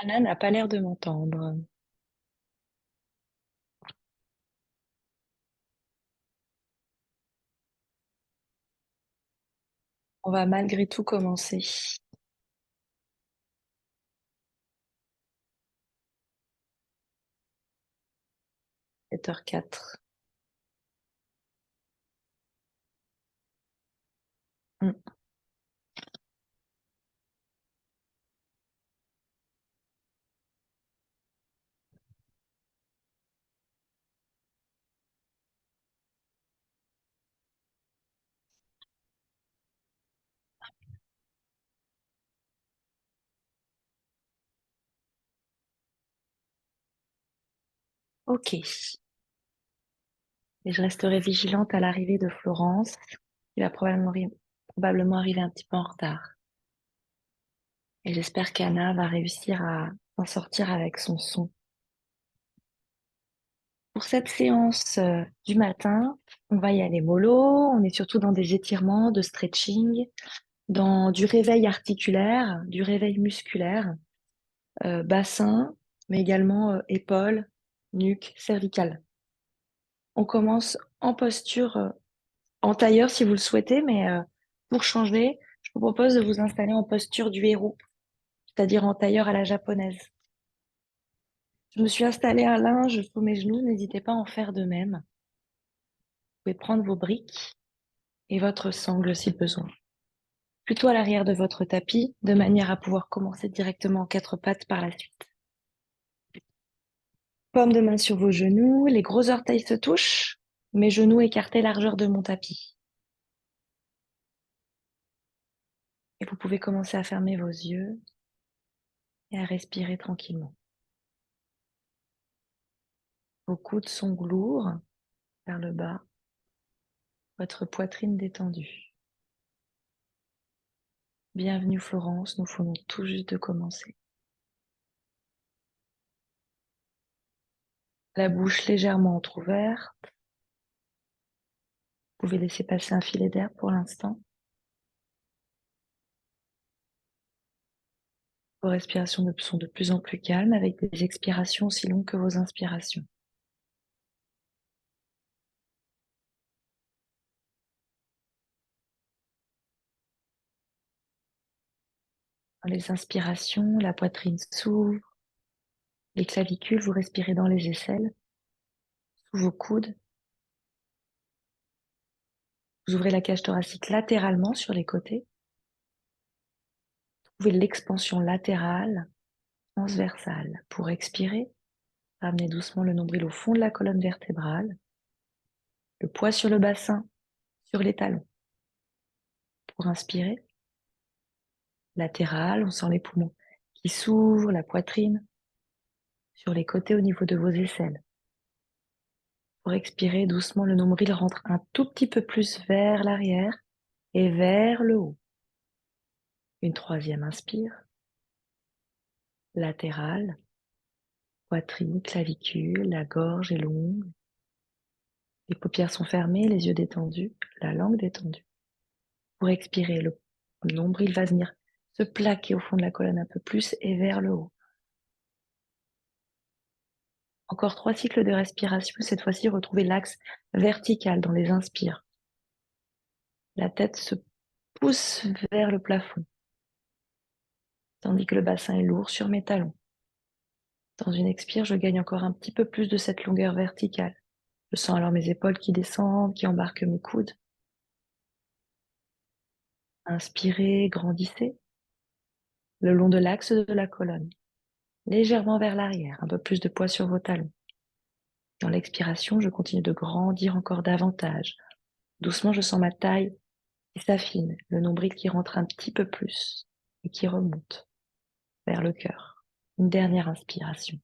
Anna n'a pas l'air de m'entendre. On va malgré tout commencer. 7h04. Hmm. Ok. Et je resterai vigilante à l'arrivée de Florence, qui va probablement arriver un petit peu en retard. Et j'espère qu'Anna va réussir à s'en sortir avec son son. Pour cette séance du matin, on va y aller mollo. On est surtout dans des étirements, de stretching, dans du réveil articulaire, du réveil musculaire, bassin, mais également épaules, nuque, cervicale. On commence en posture, en tailleur si vous le souhaitez, mais pour changer, je vous propose de vous installer en posture du héros, c'est-à-dire en tailleur à la japonaise. Je me suis installée un linge sous mes genoux, n'hésitez pas à en faire de même. Vous pouvez prendre vos briques et votre sangle si besoin. Plutôt à l'arrière de votre tapis, de manière à pouvoir commencer directement en quatre pattes par la suite. Paume de main sur vos genoux, les gros orteils se touchent, mes genoux écartés largeur de mon tapis. Et vous pouvez commencer à fermer vos yeux et à respirer tranquillement. Vos coudes sont lourds vers le bas, votre poitrine détendue. Bienvenue Florence, nous venons tout juste de commencer. La bouche légèrement entrouverte. Vous pouvez laisser passer un filet d'air pour l'instant. Vos respirations sont de plus en plus calmes avec des expirations aussi longues que vos inspirations. Dans les inspirations, la poitrine s'ouvre, les clavicules, vous respirez dans les aisselles, sous vos coudes. Vous ouvrez la cage thoracique latéralement sur les côtés. Trouvez l'expansion latérale, transversale. Pour expirer, ramenez doucement le nombril au fond de la colonne vertébrale, le poids sur le bassin, sur les talons. Pour inspirer, latéral, on sent les poumons qui s'ouvrent, la poitrine, sur les côtés au niveau de vos aisselles. Pour expirer, doucement, le nombril rentre un tout petit peu plus vers l'arrière et vers le haut. Une troisième inspire, latérale, poitrine, clavicule, la gorge est longue. Les paupières sont fermées, les yeux détendus, la langue détendue. Pour expirer, le nombril va venir se plaquer au fond de la colonne un peu plus et vers le haut. Encore 3 cycles de respiration. Cette fois-ci, retrouvez l'axe vertical dans les inspires. La tête se pousse vers le plafond, tandis que le bassin est lourd sur mes talons. Dans une expire, je gagne encore un petit peu plus de cette longueur verticale. Je sens alors mes épaules qui descendent, qui embarquent mes coudes. Inspirez, grandissez le long de l'axe de la colonne, légèrement vers l'arrière, un peu plus de poids sur vos talons. Dans l'expiration, je continue de grandir encore davantage. Doucement, je sens ma taille qui s'affine, le nombril qui rentre un petit peu plus et qui remonte vers le cœur. Une dernière inspiration,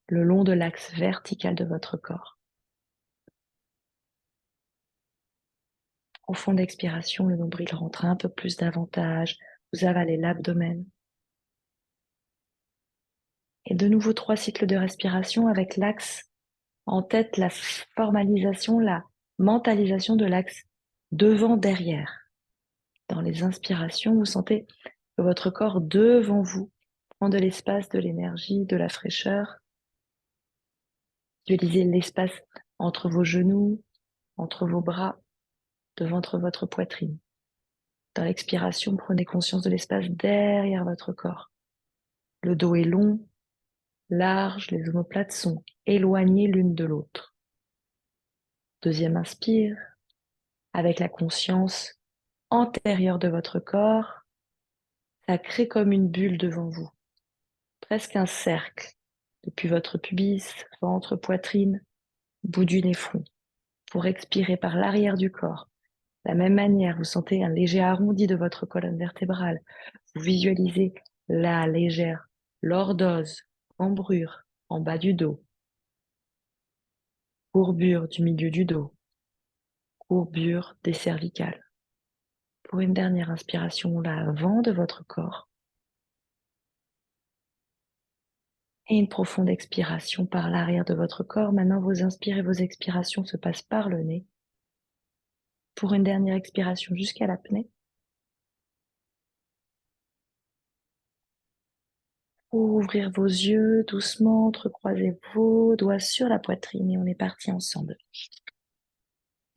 le long de l'axe vertical de votre corps. Profonde expiration, le nombril rentre un peu plus davantage, vous avalez l'abdomen. Et de nouveau 3 cycles de respiration avec l'axe en tête, la formalisation, la mentalisation de l'axe devant-derrière. Dans les inspirations, vous sentez que votre corps devant vous Prends de l'espace, de l'énergie, de la fraîcheur. Visualisez l'espace entre vos genoux, entre vos bras, devant votre poitrine. Dans l'expiration, prenez conscience de l'espace derrière votre corps. Le dos est long, large, les omoplates sont éloignées l'une de l'autre. Deuxième inspire, avec la conscience antérieure de votre corps, ça crée comme une bulle devant vous, presque un cercle, depuis votre pubis, ventre, poitrine, bout du nez, front, pour expirer par l'arrière du corps. De la même manière, vous sentez un léger arrondi de votre colonne vertébrale. Vous visualisez la légère lordose, cambrure en bas du dos, courbure du milieu du dos, courbure des cervicales. Pour une dernière inspiration, l'avant de votre corps. Et une profonde expiration par l'arrière de votre corps. Maintenant, vos inspires et vos expirations se passent par le nez. Pour une dernière expiration jusqu'à l'apnée. Ouvrir vos yeux doucement, entrecroisez vos doigts sur la poitrine et on est parti ensemble.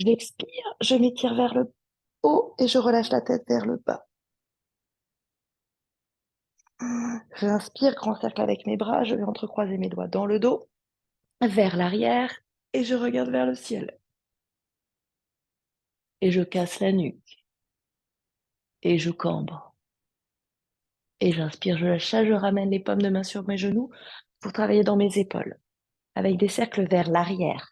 J'expire, je m'étire vers le haut et je relâche la tête vers le bas. J'inspire, grand cercle avec mes bras, je vais entrecroiser mes doigts dans le dos, vers l'arrière et je regarde vers le ciel. Et je casse la nuque et je cambre. Et j'inspire, je lâche ça, je ramène les paumes de main sur mes genoux pour travailler dans mes épaules, avec des cercles vers l'arrière.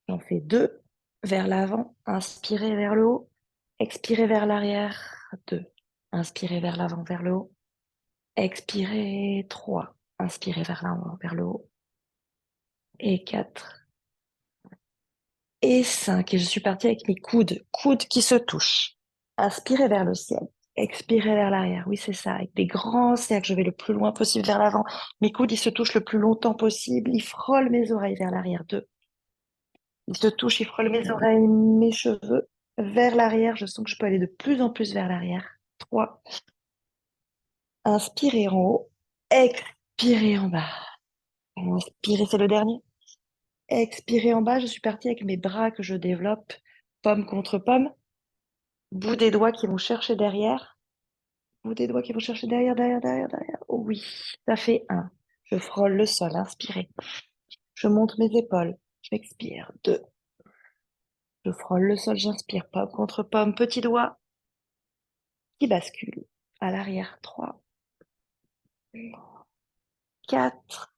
J'en fais 2 vers l'avant, inspirez vers le haut, expirez vers l'arrière, 2. Inspirez vers l'avant, vers le haut, expirez 3. Inspirez vers l'avant, vers le haut, et 4. Et 5. Et je suis partie avec mes coudes qui se touchent. Inspirez vers le ciel. Expirez vers l'arrière. Oui, c'est ça. Avec des grands cercles, je vais le plus loin possible vers l'avant. Mes coudes, ils se touchent le plus longtemps possible. Ils frôlent mes oreilles vers l'arrière. 2. Ils se touchent, ils frôlent mes oreilles, mes cheveux vers l'arrière. Je sens que je peux aller de plus en plus vers l'arrière. 3. Inspirez en haut. Expirez en bas. Inspirez, c'est le dernier. Expirez en bas. Je suis partie avec mes bras que je développe, pomme contre pomme. Bout des doigts qui vont chercher derrière. Bout des doigts qui vont chercher derrière, derrière, derrière, derrière. Oh oui, ça fait 1. Je frôle le sol, inspirez. Je monte mes épaules. J'expire. 2. Je frôle le sol, j'inspire. Pomme contre pomme, petit doigt qui bascule à l'arrière. 3. 4.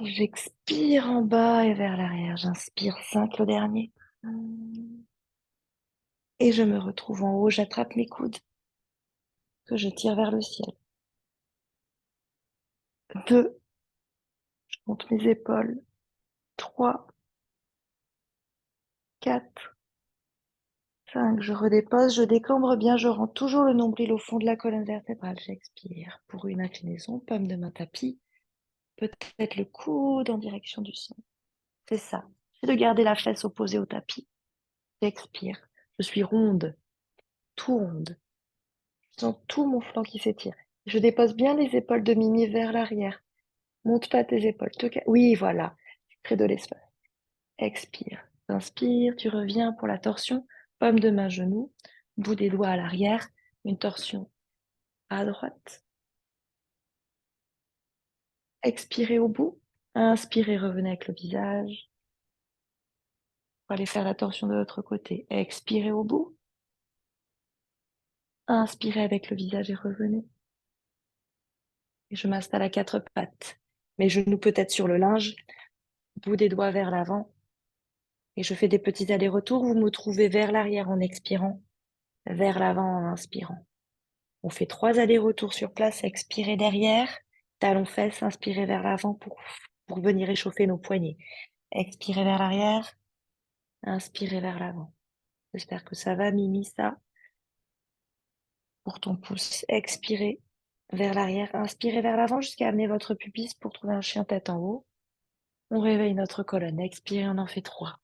J'expire en bas et vers l'arrière. J'inspire. 5, le dernier. Et je me retrouve en haut. J'attrape mes coudes que je tire vers le ciel. 2. Je monte mes épaules. 3. 4. 5, je redépose, je décambre bien, je rends toujours le nombril au fond de la colonne vertébrale. J'expire pour une inclinaison, pomme de main tapis, peut-être le coude en direction du sol. C'est ça. C'est de garder la fesse opposée au tapis. J'expire. Je suis ronde, tout ronde. Je sens tout mon flanc qui s'étire. Je dépose bien les épaules de Mimi vers l'arrière. Monte pas tes épaules. Oui, voilà. Tu crées de l'espace. Expire. Inspire, tu reviens pour la torsion. Pomme de main, genou, bout des doigts à l'arrière, une torsion à droite. Expirez au bout. Inspirez, revenez avec le visage. Pour aller faire la torsion de l'autre côté. Expirez au bout. Inspirez avec le visage et revenez. Et je m'installe à 4 pattes. Mes genoux peut-être sur le linge, bout des doigts vers l'avant. Et je fais des petits allers-retours. Vous me trouvez vers l'arrière en expirant, vers l'avant en inspirant. On fait 3 allers-retours sur place. Expirez derrière. Talons fesses, inspirez vers l'avant pour venir échauffer nos poignets. Expirez vers l'arrière. Inspirez vers l'avant. J'espère que ça va, Mimi, ça. Pour ton pouce, expirez vers l'arrière. Inspirez vers l'avant jusqu'à amener votre pubis pour trouver un chien tête en haut. On réveille notre colonne. Expirez, on en fait 3.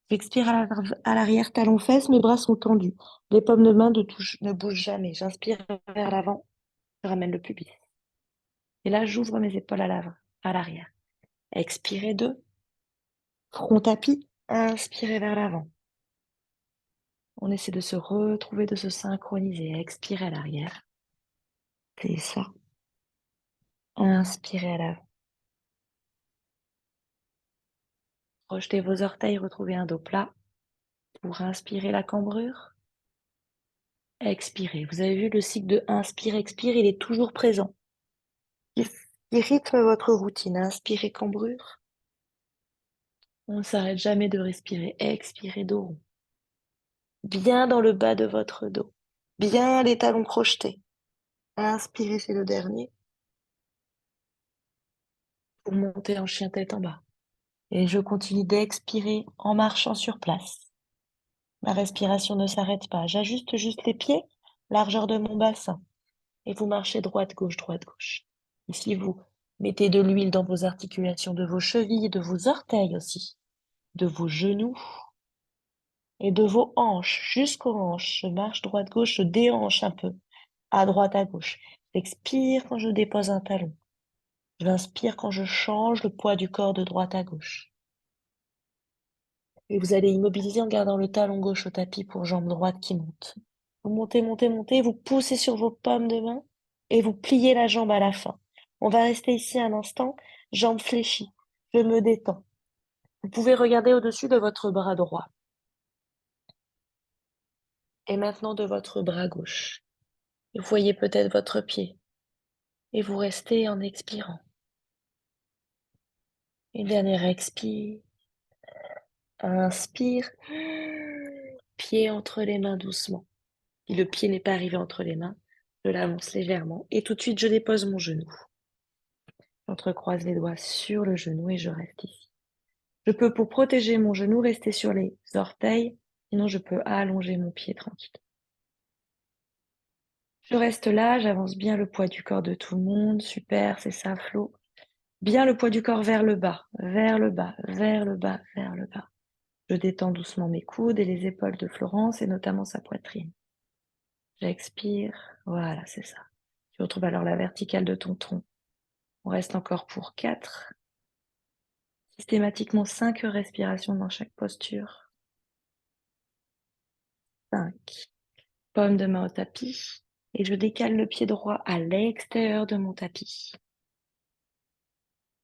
J'expire à l'arrière, talons fesses, mes bras sont tendus. Les paumes de main ne bougent jamais. J'inspire vers l'avant, je ramène le pubis. Et là, j'ouvre mes épaules à l'arrière. Expirez 2. Front tapis. Inspirez vers l'avant. On essaie de se retrouver, de se synchroniser. Expirez à l'arrière. C'est ça. Inspirez à l'avant. Projetez vos orteils, retrouvez un dos plat. Pour inspirer la cambrure. Expirez. Vous avez vu le cycle de inspire, expire, il est toujours présent. Il rythme votre routine. Inspirez cambrure. On ne s'arrête jamais de respirer. Expirez dos rond. Bien dans le bas de votre dos. Bien les talons crochetés. Inspirez, c'est le dernier. Pour monter en chien tête en bas. Et je continue d'expirer en marchant sur place. Ma respiration ne s'arrête pas. J'ajuste juste les pieds, largeur de mon bassin. Et vous marchez droite, gauche, droite, gauche. Ici, vous mettez de l'huile dans vos articulations de vos chevilles et de vos orteils aussi, de vos genoux et de vos hanches jusqu'aux hanches. Je marche droite, gauche, je déhanche un peu, à droite, à gauche. J'expire quand je dépose un talon. J'inspire quand je change le poids du corps de droite à gauche. Et vous allez immobiliser en gardant le talon gauche au tapis pour jambe droite qui monte. Vous montez, montez, montez, vous poussez sur vos pommes de main et vous pliez la jambe à la fin. On va rester ici un instant, jambes fléchies. Je me détends. Vous pouvez regarder au-dessus de votre bras droit et maintenant de votre bras gauche. Vous voyez peut-être votre pied et vous restez en expirant. Une dernière expire. Inspire. Pied entre les mains doucement. Si le pied n'est pas arrivé entre les mains, je l'avance légèrement et tout de suite je dépose mon genou. J'entrecroise les doigts sur le genou et je reste ici. Je peux, pour protéger mon genou, rester sur les orteils, sinon je peux allonger mon pied tranquille. Je reste là, j'avance bien le poids du corps de tout le monde. Super, c'est ça, Flo. Bien le poids du corps vers le bas, vers le bas, vers le bas, vers le bas. Je détends doucement mes coudes et les épaules de Florence et notamment sa poitrine. J'expire. Voilà, c'est ça. Tu retrouves alors la verticale de ton tronc. On reste encore pour 4. Systématiquement 5 respirations dans chaque posture. 5. Paume de main au tapis. Et je décale le pied droit à l'extérieur de mon tapis.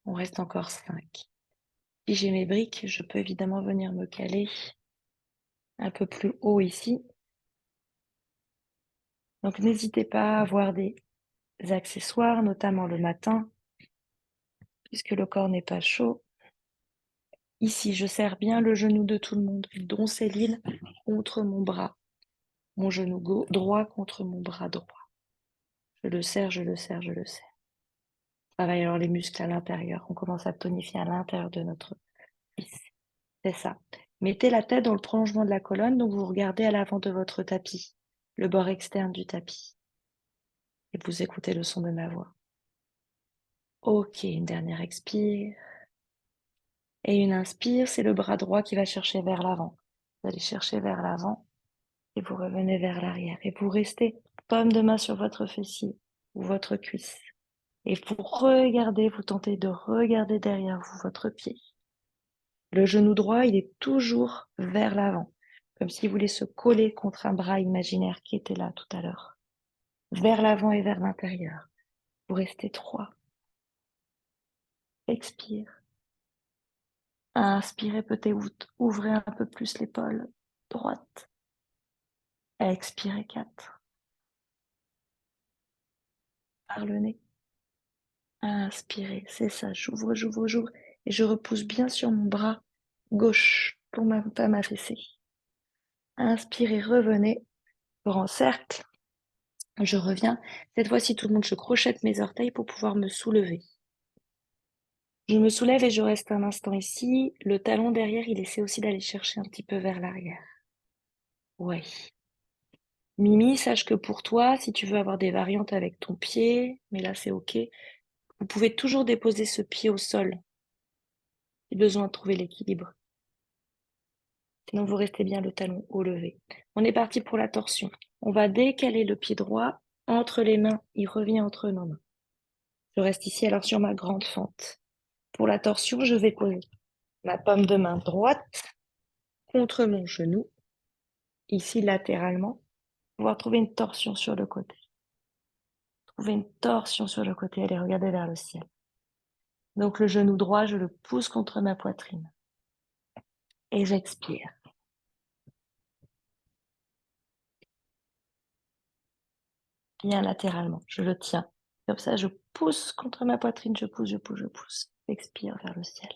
On reste encore 5. Si j'ai mes briques, je peux évidemment venir me caler un peu plus haut ici. Donc n'hésitez pas à avoir des accessoires, notamment le matin, puisque le corps n'est pas chaud. Ici, je serre bien le genou de tout le monde, dont Céline, contre mon bras. Mon genou droit contre mon bras droit. Je le serre, je le serre, je le serre. Travaille alors les muscles à l'intérieur. On commence à tonifier à l'intérieur de notre cuisse. C'est ça. Mettez la tête dans le prolongement de la colonne, donc vous regardez à l'avant de votre tapis, le bord externe du tapis. Et vous écoutez le son de ma voix. Ok, une dernière expire. Et une inspire, c'est le bras droit qui va chercher vers l'avant. Vous allez chercher vers l'avant et vous revenez vers l'arrière. Et vous restez paume de main sur votre fessier ou votre cuisse. Et vous regardez, vous tentez de regarder derrière vous votre pied. Le genou droit, il est toujours vers l'avant, comme s'il voulait se coller contre un bras imaginaire qui était là tout à l'heure. Vers l'avant et vers l'intérieur. Vous restez 3. Expire. Inspirez, peut-être ouvrez un peu plus l'épaule droite. Expirez 4. Par le nez. Inspirez, c'est ça, j'ouvre, j'ouvre, j'ouvre. Et je repousse bien sur mon bras gauche pour pas m'affaisser. Inspirez, revenez. Grand cercle. Je reviens. Cette fois-ci, tout le monde, je crochette mes orteils pour pouvoir me soulever. Je me soulève et je reste un instant ici. Le talon derrière, il essaie aussi d'aller chercher un petit peu vers l'arrière. Ouais. Mimi, sache que pour toi, si tu veux avoir des variantes avec ton pied, mais là c'est ok, vous pouvez toujours déposer ce pied au sol. J'ai besoin de trouver l'équilibre. Sinon, vous restez bien le talon haut levé. On est parti pour la torsion. On va décaler le pied droit entre les mains. Il revient entre nos mains. Je reste ici alors sur ma grande fente. Pour la torsion, je vais poser ma paume de main droite contre mon genou, ici latéralement, pouvoir trouver une torsion sur le côté. Trouver une torsion sur le côté, allez regarder vers le ciel. Donc le genou droit, je le pousse contre ma poitrine. Et j'expire. Bien latéralement, je le tiens. Comme ça, je pousse contre ma poitrine, je pousse, je pousse, je pousse. J'expire vers le ciel.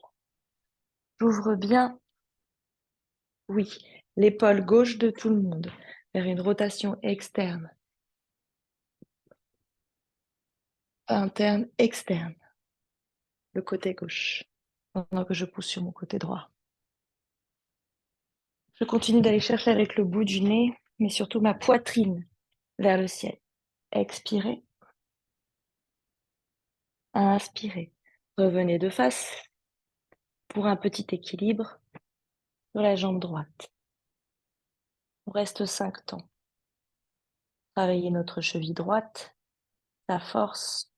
J'ouvre bien, oui, l'épaule gauche de tout le monde vers une rotation externe, interne, externe, le côté gauche, pendant que je pousse sur mon côté droit. Je continue d'aller chercher avec le bout du nez, mais surtout ma poitrine vers le ciel. Expirez. Inspirez. Revenez de face pour un petit équilibre sur la jambe droite. On reste 5 temps. Travaillez notre cheville droite, sa force.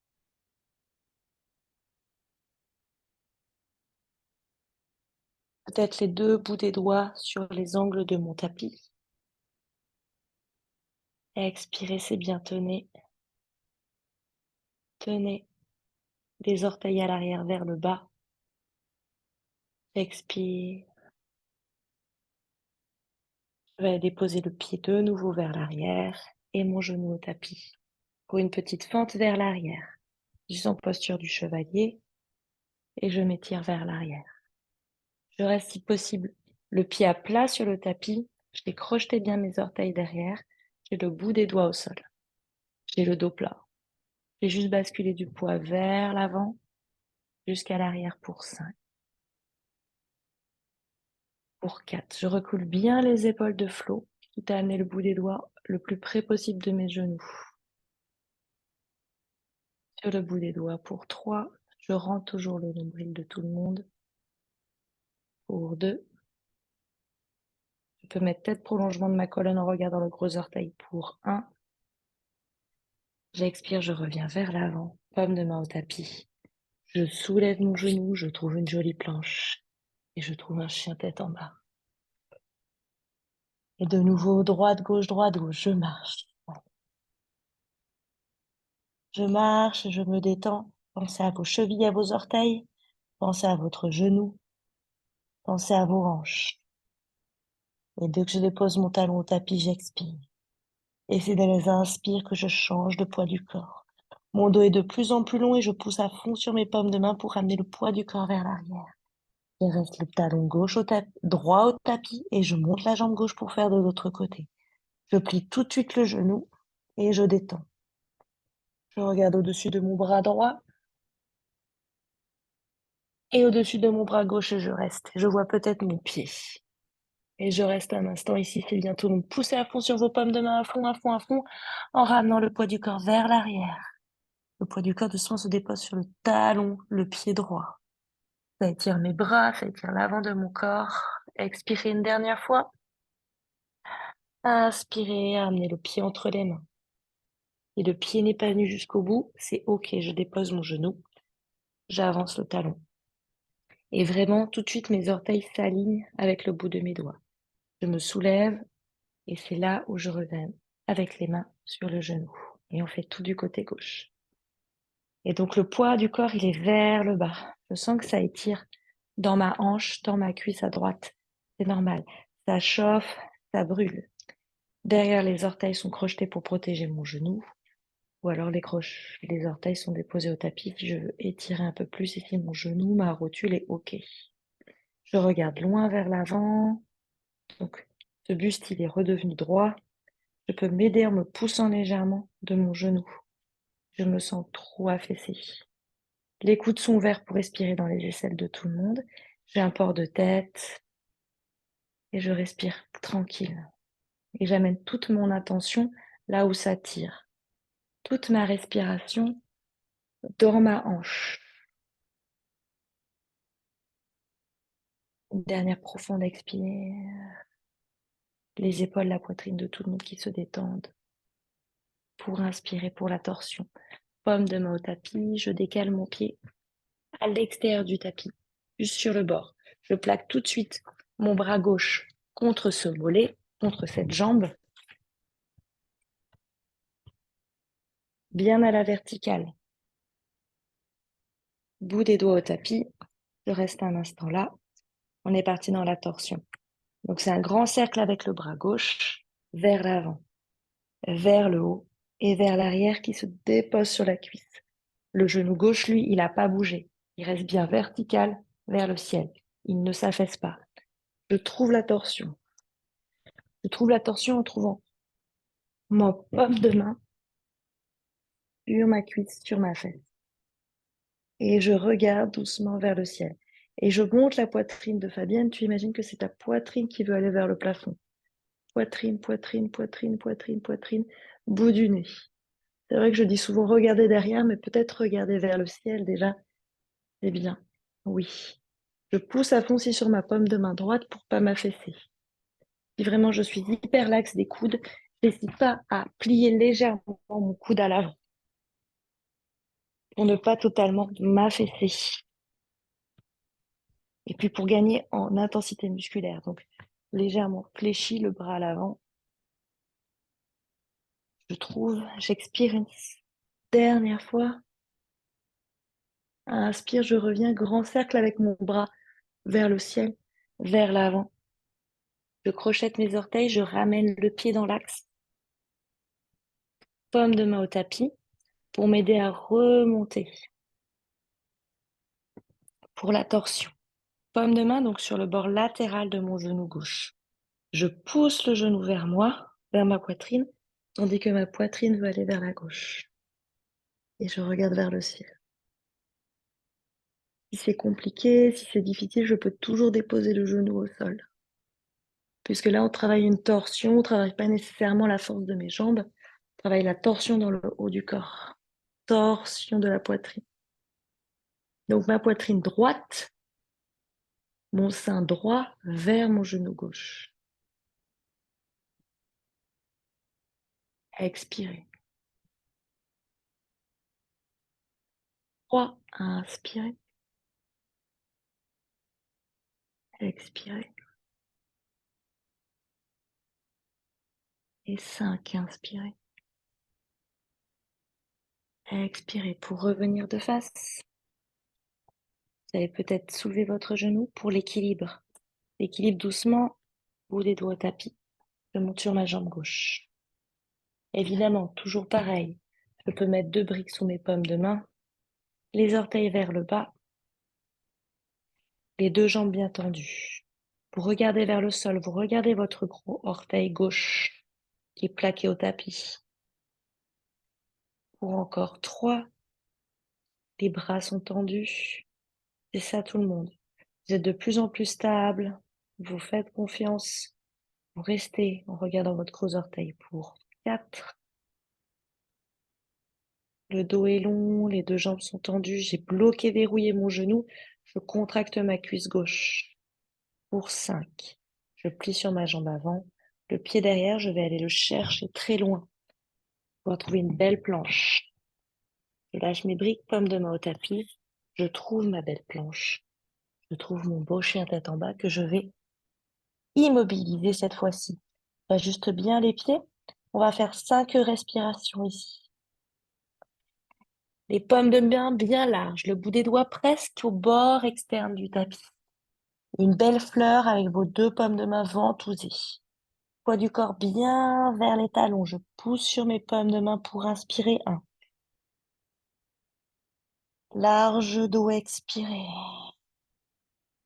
Peut-être les 2 bouts des doigts sur les angles de mon tapis. Expirez, c'est bien, tenez. Tenez les orteils à l'arrière vers le bas. Expire. Je vais déposer le pied de nouveau vers l'arrière et mon genou au tapis. Pour une petite fente vers l'arrière. Je suis en posture du chevalier et je m'étire vers l'arrière. Je reste si possible le pied à plat sur le tapis. Je vais crocheter bien mes orteils derrière. J'ai le bout des doigts au sol. J'ai le dos plat. J'ai juste basculé du poids vers l'avant jusqu'à l'arrière pour 5. Pour 4. Je recoule bien les épaules de flot, quitte à amener le bout des doigts le plus près possible de mes genoux. Sur le bout des doigts pour 3. Je rentre toujours le nombril de tout le monde. Pour 2. Je peux mettre tête prolongement de ma colonne en regardant le gros orteil pour 1. J'expire, je reviens vers l'avant, paume de main au tapis. Je soulève mon genou, je trouve une jolie planche et je trouve un chien tête en bas. Et de nouveau, droite, gauche, je marche. Je marche et je me détends. Pensez à vos chevilles, à vos orteils. Pensez à votre genou. Pensez à vos hanches. Et dès que je dépose mon talon au tapis, j'expire. Et c'est dans les inspires que je change de poids du corps. Mon dos est de plus en plus long et je pousse à fond sur mes paumes de main pour ramener le poids du corps vers l'arrière. Je reste le talon gauche au droit au tapis et je monte la jambe gauche pour faire de l'autre côté. Je plie tout de suite le genou et je détends. Je regarde au-dessus de mon bras droit et au-dessus de mon bras gauche et je reste. Je vois peut-être mon pied. Et je reste un instant ici, c'est bien tout le monde. Poussez à fond sur vos pommes de main, à fond, à fond, à fond, en ramenant le poids du corps vers l'arrière. Le poids du corps doucement se dépose sur le talon, le pied droit. Ça étire mes bras, ça étire l'avant de mon corps. Expirez une dernière fois. Inspirez, amenez le pied entre les mains. Et le pied n'est pas venu jusqu'au bout, c'est OK, je dépose mon genou, j'avance le talon. Et vraiment, tout de suite, mes orteils s'alignent avec le bout de mes doigts. Je me soulève et c'est là où je reviens avec les mains sur le genou. Et on fait tout du côté gauche. Et donc le poids du corps, il est vers le bas. Je sens que ça étire dans ma hanche, dans ma cuisse à droite. C'est normal. Ça chauffe, ça brûle. Derrière, les orteils sont crochetés pour protéger mon genou. Ou alors les orteils sont déposés au tapis. Si je veux étirer un peu plus ici mon genou, ma rotule est OK. Je regarde loin vers l'avant. Donc, ce buste, il est redevenu droit. Je peux m'aider en me poussant légèrement de mon genou. Je me sens trop affaissée. Les coudes sont ouverts pour respirer dans les aisselles de tout le monde. J'ai un port de tête et je respire tranquille. Et j'amène toute mon attention là où ça tire. Toute ma respiration dans ma hanche. Une dernière profonde expire. Les épaules, la poitrine de tout le monde qui se détendent. Pour inspirer, pour la torsion. Paume de main au tapis, je décale mon pied à l'extérieur du tapis, juste sur le bord. Je plaque tout de suite mon bras gauche contre ce mollet, contre cette jambe, bien à la verticale. Bout des doigts au tapis, je reste un instant là. On est parti dans la torsion. Donc c'est un grand cercle avec le bras gauche vers l'avant, vers le haut et vers l'arrière qui se dépose sur la cuisse. Le genou gauche, lui, il n'a pas bougé. Il reste bien vertical vers le ciel. Il ne s'affaisse pas. Je trouve la torsion. Je trouve la torsion en trouvant mon paume de main sur ma cuisse, sur ma fesse. Et je regarde doucement vers le ciel. Et je monte la poitrine de Fabienne. Tu imagines que c'est ta poitrine qui veut aller vers le plafond. Poitrine, poitrine, poitrine, poitrine, poitrine, bout du nez. C'est vrai que je dis souvent regarder derrière, mais peut-être regarder vers le ciel déjà, c'est bien. Oui. Je pousse à fond aussi sur ma paume de main droite pour pas m'affaisser. Si vraiment je suis hyper laxe des coudes, j'hésite pas à plier légèrement mon coude à l'avant pour ne pas totalement m'affaisser. Et puis pour gagner en intensité musculaire. Donc légèrement fléchi le bras à l'avant. Je trouve, j'expire une dernière fois. Inspire, je reviens, grand cercle avec mon bras vers le ciel, vers l'avant. Je crochette mes orteils, je ramène le pied dans l'axe. Paume de main au tapis pour m'aider à remonter pour la torsion. Paume de main donc sur le bord latéral de mon genou gauche. Je pousse le genou vers moi, vers ma poitrine, tandis que ma poitrine veut aller vers la gauche. Et je regarde vers le ciel. Si c'est compliqué, si c'est difficile, je peux toujours déposer le genou au sol. Puisque là, on travaille une torsion, on ne travaille pas nécessairement la force de mes jambes, on travaille la torsion dans le haut du corps. Torsion de la poitrine. Donc ma poitrine droite, mon sein droit vers mon genou gauche. Expirez. 3, inspirez. Expirez. Et 5, inspirez. Expirez pour revenir de face. Vous allez peut-être soulever votre genou pour l'équilibre. L'équilibre doucement, bout des doigts au tapis. Je monte sur ma jambe gauche. Évidemment, toujours pareil. Je peux mettre 2 briques sous mes paumes de main, les orteils vers le bas, les 2 jambes bien tendues. Vous regardez vers le sol, vous regardez votre gros orteil gauche qui est plaqué au tapis. Pour encore 3, les bras sont tendus. C'est ça tout le monde. Vous êtes de plus en plus stable, vous faites confiance, vous restez en regardant votre gros orteil pour 4. Le dos est long, les 2 jambes sont tendues, j'ai bloqué, verrouillé mon genou, je contracte ma cuisse gauche. Pour 5, je plie sur ma jambe avant, le pied derrière, je vais aller le chercher très loin pour trouver une belle planche. Je lâche mes briques, paume de main au tapis, je trouve ma belle planche, je trouve mon beau chien tête en bas que je vais immobiliser cette fois-ci. J'ajuste bien les pieds, on va faire 5 respirations ici. Les paumes de main bien larges, le bout des doigts presque au bord externe du tapis. Une belle fleur avec vos 2 paumes de main ventousées. Poids du corps bien vers les talons. Je pousse sur mes paumes de main pour inspirer. 1. Large dos, expirez.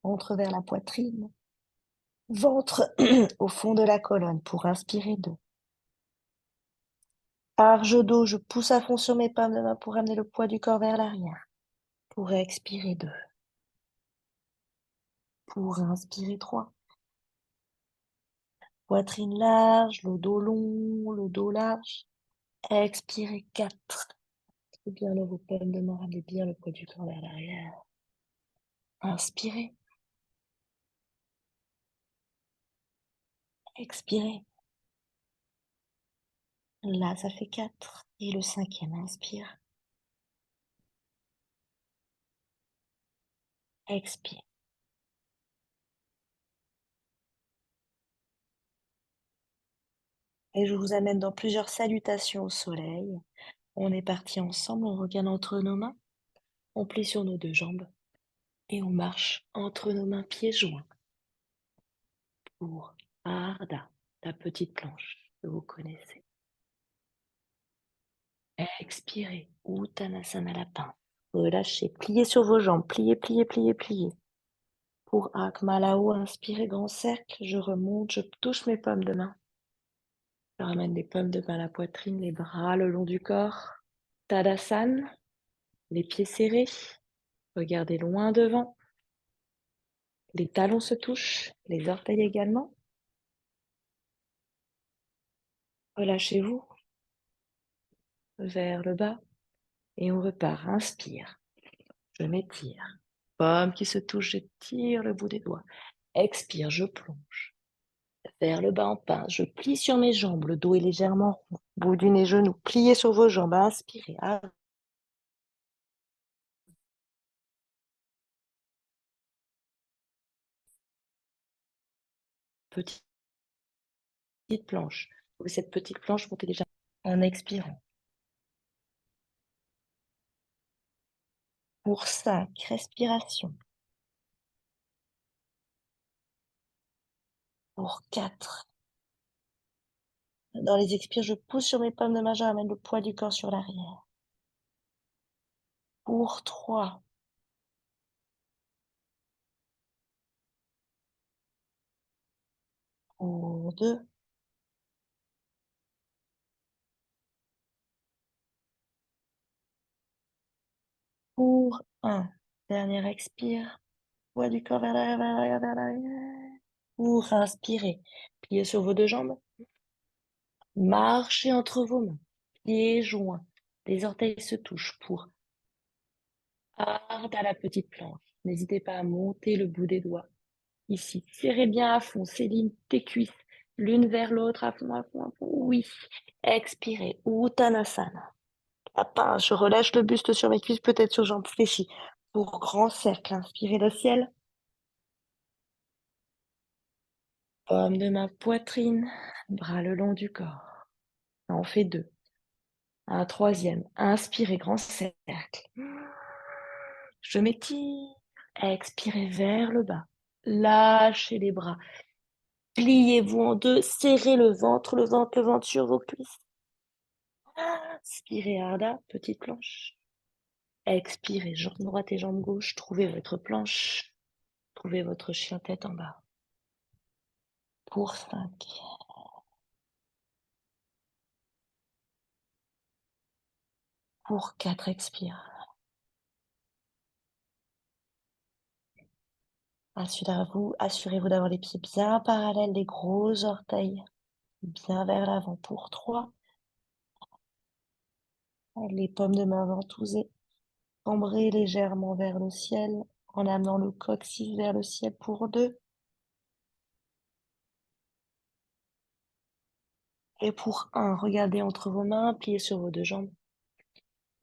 Ventre vers la poitrine. Ventre au fond de la colonne pour inspirer. 2. Large dos, je pousse à fond sur mes paumes de main pour amener le poids du corps vers l'arrière. Pour expirer. 2. Pour inspirer. 3. Poitrine large, le dos long, le dos large. Expirez. 4. Bien le vos paumes de main, ramenez bien le poids du corps vers l'arrière. Inspirez. Expirez. Là, ça fait 4. Et le 5e, inspire. Expire. Et je vous amène dans plusieurs salutations au soleil. On est parti ensemble, on regarde entre nos mains, on plie sur nos deux jambes et on marche entre nos mains pieds joints pour Ardha, la petite planche que vous connaissez. Expirez, Uttanasana lapin. Relâchez, pliez sur vos jambes, pliez, pliez, pliez, pliez. Pour Akmalao, inspirez, grand cercle, je remonte, je touche mes paumes de main. Je ramène les paumes de main à la poitrine, les bras le long du corps. Tadasana, les pieds serrés, regardez loin devant. Les talons se touchent, les orteils également. Relâchez-vous vers le bas et on repart. Inspire, je m'étire. Paumes qui se touchent, j'étire le bout des doigts. Expire, je plonge. Vers le bas en pince, je plie sur mes jambes, le dos est légèrement rond. Bout du nez, genou, pliez sur vos jambes, inspirez. Petite planche. Cette petite planche, montez déjà en expirant. Pour 5 respirations. Pour 4. Dans les expires, je pousse sur mes paumes de main, je ramène le poids du corps sur l'arrière. Pour 3. Pour 2. Pour 1. Dernier expire. Poids du corps vers l'arrière, vers l'arrière, vers l'arrière. Pour inspirer. Pliez sur vos deux jambes. Marchez entre vos mains. Pieds joints. Les orteils se touchent pour Ardha la petite planche. N'hésitez pas à monter le bout des doigts. Ici, serrez bien à fond, Céline, tes cuisses, l'une vers l'autre, à fond, à fond, à fond. Oui. Expirez, Uttanasana. Lapin, je relâche le buste sur mes cuisses, peut-être sur jambes fléchies. Pour grand cercle, inspirez le ciel. Paume de ma poitrine, bras le long du corps. On fait 2. Un troisième. Inspirez, grand cercle. Je m'étire. Expirez vers le bas. Lâchez les bras. Pliez-vous en deux. Serrez le ventre, le ventre, le ventre sur vos cuisses. Inspirez, Ardha, petite planche. Expirez, jambe droite et jambe gauche. Trouvez votre planche. Trouvez votre chien tête en bas. Pour 5. Pour 4, expire. Assurez-vous d'avoir les pieds bien parallèles, les gros orteils bien vers l'avant. Pour 3. Les paumes de main ventousées. Cambrez légèrement vers le ciel en amenant le coccyx vers le ciel. Pour 2. Et pour 1, regardez entre vos mains, pliez sur vos deux jambes.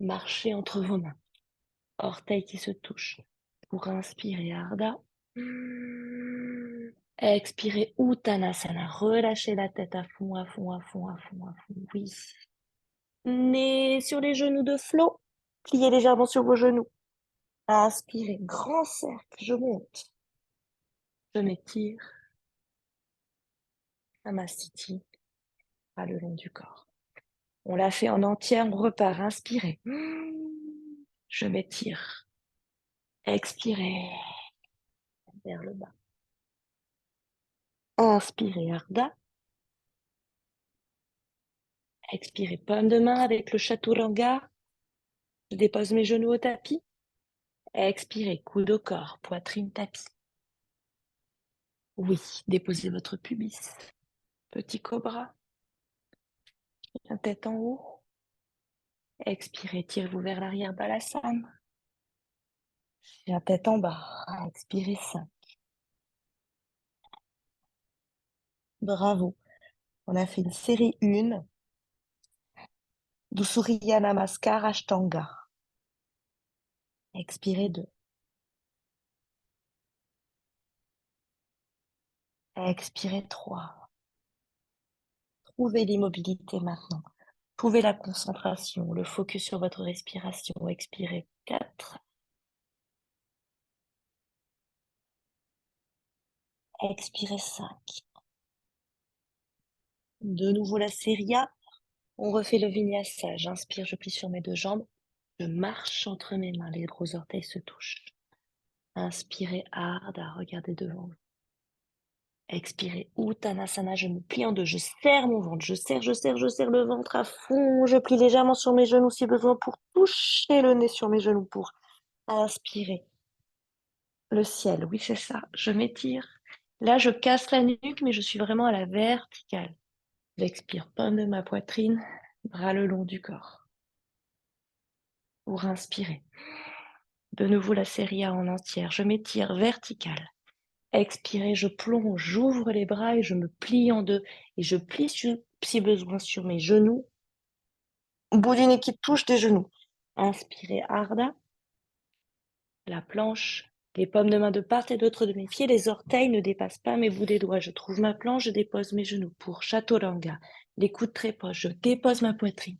Marchez entre vos mains. Orteils qui se touchent. Pour inspirer, Ardha. Expirez, Uttanasana. Relâchez la tête à fond, à fond, à fond, à fond, à fond. Oui. Nez sur les genoux de flot. Pliez légèrement sur vos genoux. Inspirez, grand cercle, je monte. Je m'étire. Namastiti, à le long du corps. On l'a fait en entière, on repart. Inspirez. Je m'étire. Expirez vers le bas. Inspirez, Ardha. Expirez, paume de main avec le chaturanga. Je dépose mes genoux au tapis. Expirez, coude au corps, poitrine tapis. Oui, déposez votre pubis. Petit cobra. La tête en haut. Expirez, tirez-vous vers l'arrière, balasana. La tête en bas. Expirez, 5. Bravo. On a fait une série 1 du Surya Namaskar Ashtanga. Expirez 2. Expirez 3. Trouvez l'immobilité maintenant. Trouvez la concentration, le focus sur votre respiration. Expirez 4. Expirez 5. De nouveau la série A. On refait le vinyasa. J'inspire, je plie sur mes deux jambes. Je marche entre mes mains, les gros orteils se touchent. Inspirez Ardha, regardez devant vous. Expirez Uttanasana, je me plie en deux, je serre mon ventre, je serre le ventre à fond, je plie légèrement sur mes genoux si besoin pour toucher le nez sur mes genoux pour inspirer. Le ciel, oui c'est ça, je m'étire. Là je casse la nuque mais je suis vraiment à la verticale. J'expire, paume de ma poitrine, bras le long du corps. Pour inspirer. De nouveau la série A en entière, je m'étire verticale. Expirez, je plonge, j'ouvre les bras et je me plie en deux. Et je plie si besoin sur mes genoux. Bout du nez qui touche des genoux. Inspirez, Ardha. La planche, les paumes de main de part et d'autre de mes pieds. Les orteils ne dépassent pas mes bouts des doigts. Je trouve ma planche, je dépose mes genoux. Pour Chaturanga, les coudes très proches, je dépose ma poitrine.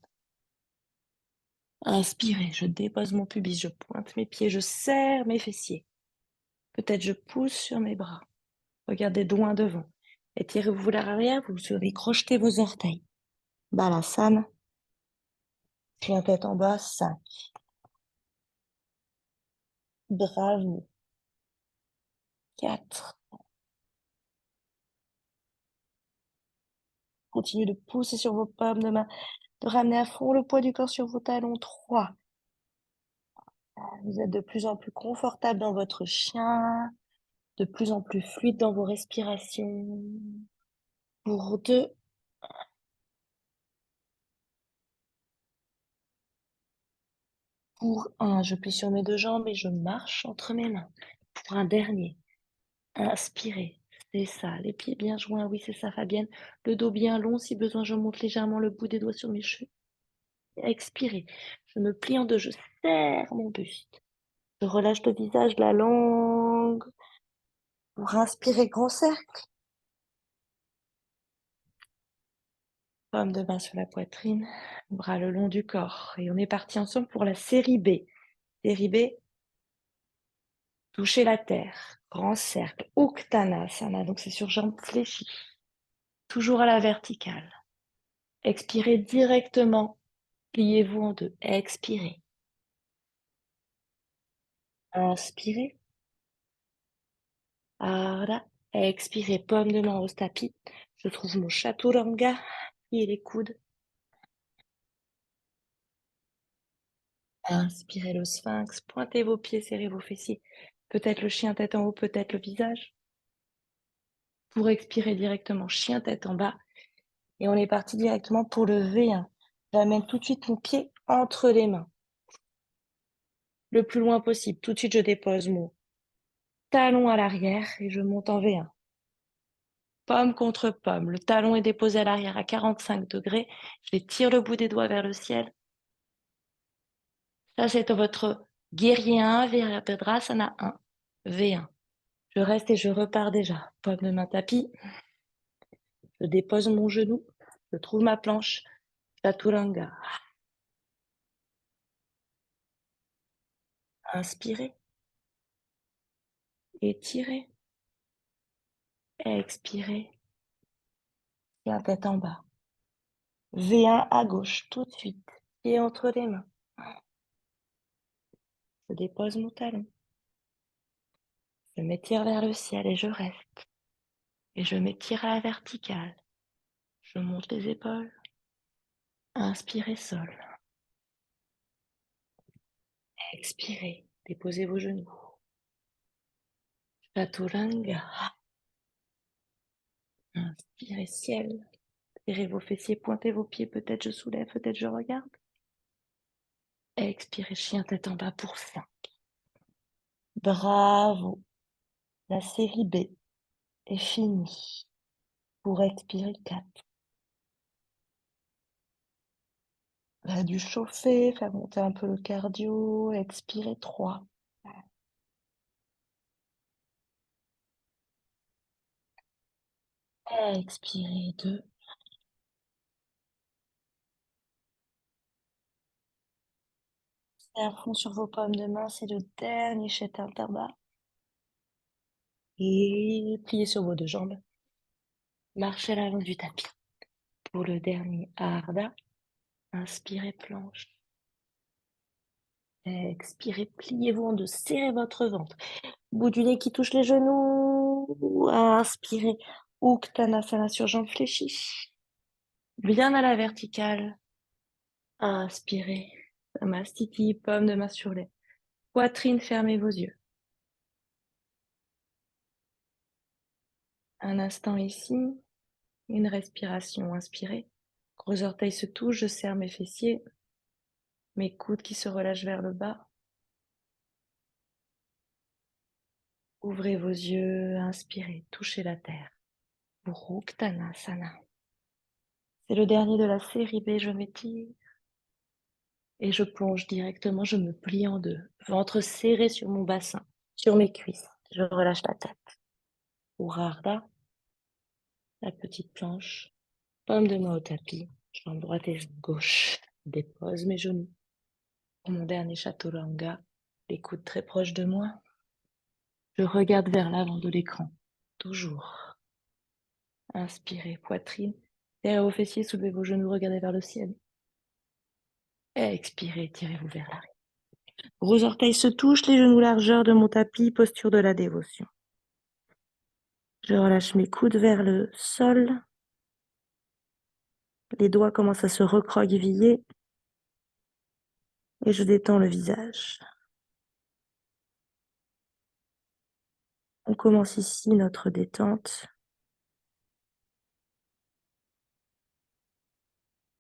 Inspirez, je dépose mon pubis, je pointe mes pieds, je serre mes fessiers. Peut-être je pousse sur mes bras. Regardez loin devant. Étirez-vous vers l'arrière, vous serez crocheter vos orteils. Balasana. Chien tête en bas, 5. Bravo. 4. Continuez de pousser sur vos pommes de main, de ramener à fond le poids du corps sur vos talons. 3. Vous êtes de plus en plus confortable dans votre chien, de plus en plus fluide dans vos respirations. Pour 2. Pour 1, je plie sur mes deux jambes et je marche entre mes mains. Pour un dernier, inspirez. C'est ça, les pieds bien joints, oui c'est ça Fabienne. Le dos bien long, si besoin je monte légèrement le bout des doigts sur mes cheveux. Expirez, je me plie en deux, je serre mon buste. Je relâche le visage, la langue. Pour inspirer, grand cercle. Paume de main sur la poitrine, bras le long du corps. Et on est parti ensemble pour la série B. Série B, toucher la terre, grand cercle, Uttanasana, donc c'est sur jambes fléchies. Toujours à la verticale. Expirez directement, pliez-vous en deux. Expirez. Inspirez. Ardha. Expirez, paume de main au tapis. Je trouve mon chaturanga, pliez les coudes. Inspirez le sphinx, pointez vos pieds, serrez vos fessiers. Peut-être le chien tête en haut, peut-être le visage. Pour expirer directement, chien tête en bas. Et on est parti directement pour le V1. J'amène tout de suite mon pied entre les mains. Le plus loin possible. Tout de suite, je dépose mon talon à l'arrière et je monte en V1. Pomme contre pomme. Le talon est déposé à l'arrière à 45 degrés. Je tire le bout des doigts vers le ciel. Ça, c'est votre guerrier 1, Virabhadrasana 1. V1. Je reste et je repars déjà. Pomme de main tapis. Je dépose mon genou. Je trouve ma planche. Chaturanga. Inspirez. Étirez. Expirez. La tête en bas. V1 à gauche, tout de suite. Pied entre les mains. Je dépose mon talon. Je m'étire vers le ciel et je reste. Et je m'étire à la verticale. Je monte les épaules. Inspirez, sol. Expirez. Déposez vos genoux. Chaturanga. Inspirez, ciel. Serrez vos fessiers, pointez vos pieds. Peut-être je soulève, peut-être je regarde. Expirez, chien tête en bas pour 5. Bravo. La série B est finie. Pour expirer 4. On a dû chauffer, faire monter un peu le cardio, expirer 3. Expirez 2. Et à fond sur vos paumes de main, c'est le dernier Chaturanga bas. Et pliez sur vos deux jambes. Marchez à l'avant du tapis. Pour le dernier Ardha, inspirez planche. Expirez, pliez-vous en deux, serrez votre ventre. Bout du nez qui touche les genoux. Inspirez, Uttanasana sur jambes fléchies. Bien à la verticale. Inspirez, Samastiti, paume de main sur les poitrine, fermez vos yeux. Un instant ici, une respiration, inspirez. Gros orteils se touchent, je serre mes fessiers, mes coudes qui se relâchent vers le bas. Ouvrez vos yeux, inspirez, touchez la terre. Uttanasana. C'est le dernier de la série B, je m'étire. Et je plonge directement, je me plie en deux. Ventre serré sur mon bassin, sur mes cuisses. Je relâche la tête. Urdhva, la petite planche. Paume de main au tapis, jambe droite et jambe gauche. Dépose mes genoux. Pour mon dernier Chaturanga, les coudes très proches de moi. Je regarde vers l'avant de l'écran. Toujours. Inspirez, poitrine. Derrière vos fessiers, soulevez vos genoux, regardez vers le ciel. Expirez, tirez-vous vers l'arrière. Gros orteils se touchent, les genoux largeur de mon tapis, posture de la dévotion. Je relâche mes coudes vers le sol. Les doigts commencent à se recroqueviller et je détends le visage. On commence ici notre détente.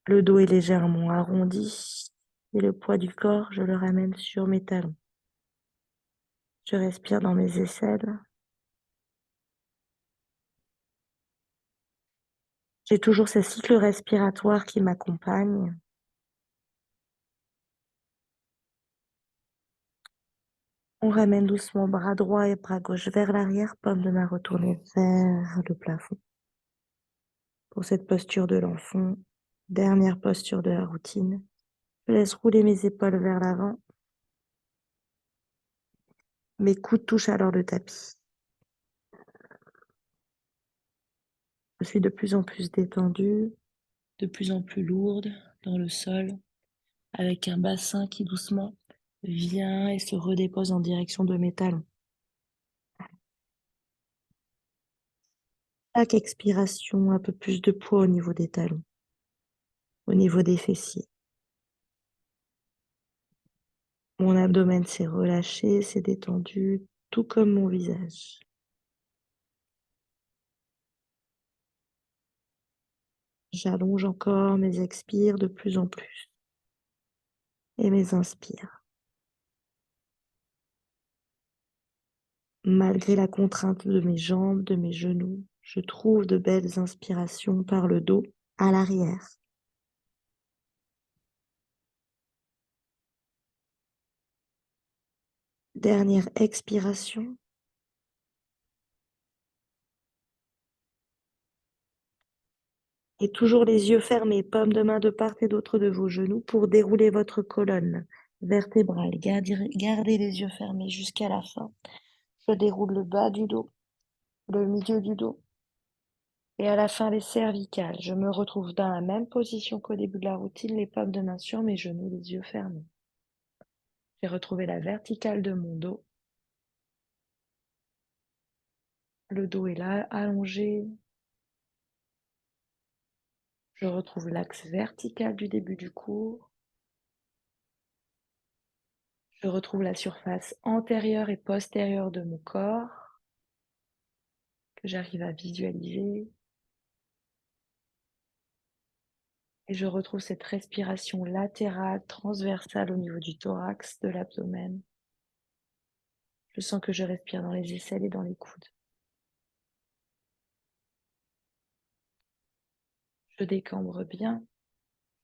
Le dos est légèrement arrondi et le poids du corps, je le ramène sur mes talons. Je respire dans mes aisselles. J'ai toujours ce cycle respiratoire qui m'accompagne. On ramène doucement bras droit et bras gauche vers l'arrière, paume de main retournée vers le plafond. Pour cette posture de l'enfant, dernière posture de la routine, je laisse rouler mes épaules vers l'avant. Mes coudes touchent alors le tapis. Je suis de plus en plus détendue, de plus en plus lourde dans le sol, avec un bassin qui doucement vient et se redépose en direction de mes talons. Chaque expiration, un peu plus de poids au niveau des talons, au niveau des fessiers. Mon abdomen s'est relâché, s'est détendu, tout comme mon visage. J'allonge encore mes expires de plus en plus et mes inspires. Malgré la contrainte de mes jambes, de mes genoux, je trouve de belles inspirations par le dos à l'arrière. Dernière expiration. Et toujours les yeux fermés, paumes de main de part et d'autre de vos genoux pour dérouler votre colonne vertébrale. Gardez les yeux fermés jusqu'à la fin. Je déroule le bas du dos, le milieu du dos et à la fin les cervicales. Je me retrouve dans la même position qu'au début de la routine, les paumes de main sur mes genoux, les yeux fermés. J'ai retrouvé la verticale de mon dos. Le dos est là, allongé. Je retrouve l'axe vertical du début du cours. Je retrouve la surface antérieure et postérieure de mon corps, que j'arrive à visualiser. Et je retrouve cette respiration latérale, transversale au niveau du thorax, de l'abdomen. Je sens que je respire dans les aisselles et dans les coudes. Je décambre bien,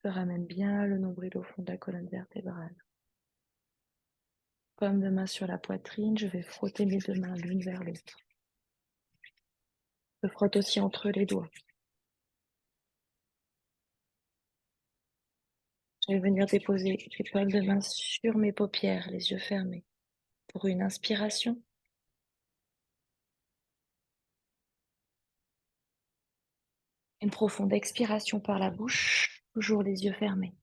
je ramène bien le nombril au fond de la colonne vertébrale. Paume de main sur la poitrine, je vais frotter mes deux mains l'une vers l'autre. Je frotte aussi entre les doigts. Je vais venir déposer les poils de main sur mes paupières, les yeux fermés, pour une inspiration. Une profonde expiration par la bouche, toujours les yeux fermés.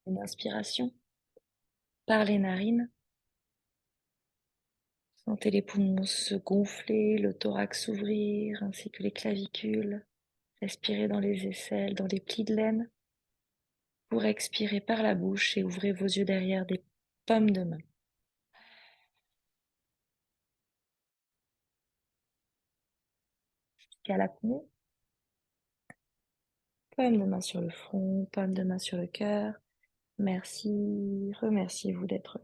Une inspiration par les narines. Sentez les poumons se gonfler, le thorax s'ouvrir, ainsi que les clavicules. Respirez dans les aisselles, dans les plis de laine. Pour expirer par la bouche et ouvrez vos yeux derrière des paumes de main. Jusqu'à l'apnée. Paume de main sur le front, paume de main sur le cœur. Merci, remerciez-vous d'être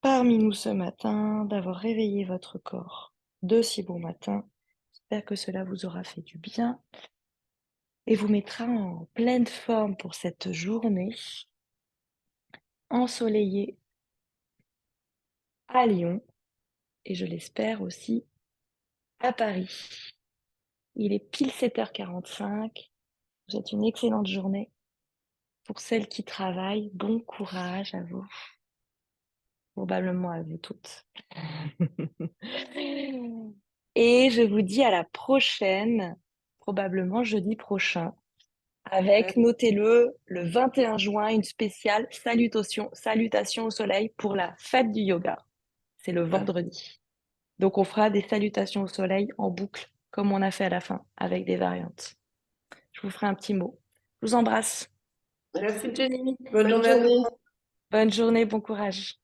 parmi nous ce matin, d'avoir réveillé votre corps de si bon matin. J'espère que cela vous aura fait du bien et vous mettra en pleine forme pour cette journée ensoleillée à Lyon et je l'espère aussi à Paris. Il est pile 7h45. Je vous souhaite une excellente journée. Pour celles qui travaillent, bon courage à vous, probablement à vous toutes. Et je vous dis à la prochaine, probablement jeudi prochain, avec, notez-le, le 21 juin, une spéciale salutation au soleil pour la fête du yoga. C'est le vendredi. Donc on fera des salutations au soleil en boucle, comme on a fait à la fin, avec des variantes. Je vous ferai un petit mot. Je vous embrasse. Merci Jenny. Bonne journée à toi. Bonne journée, bon courage.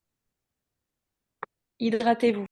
Hydratez-vous.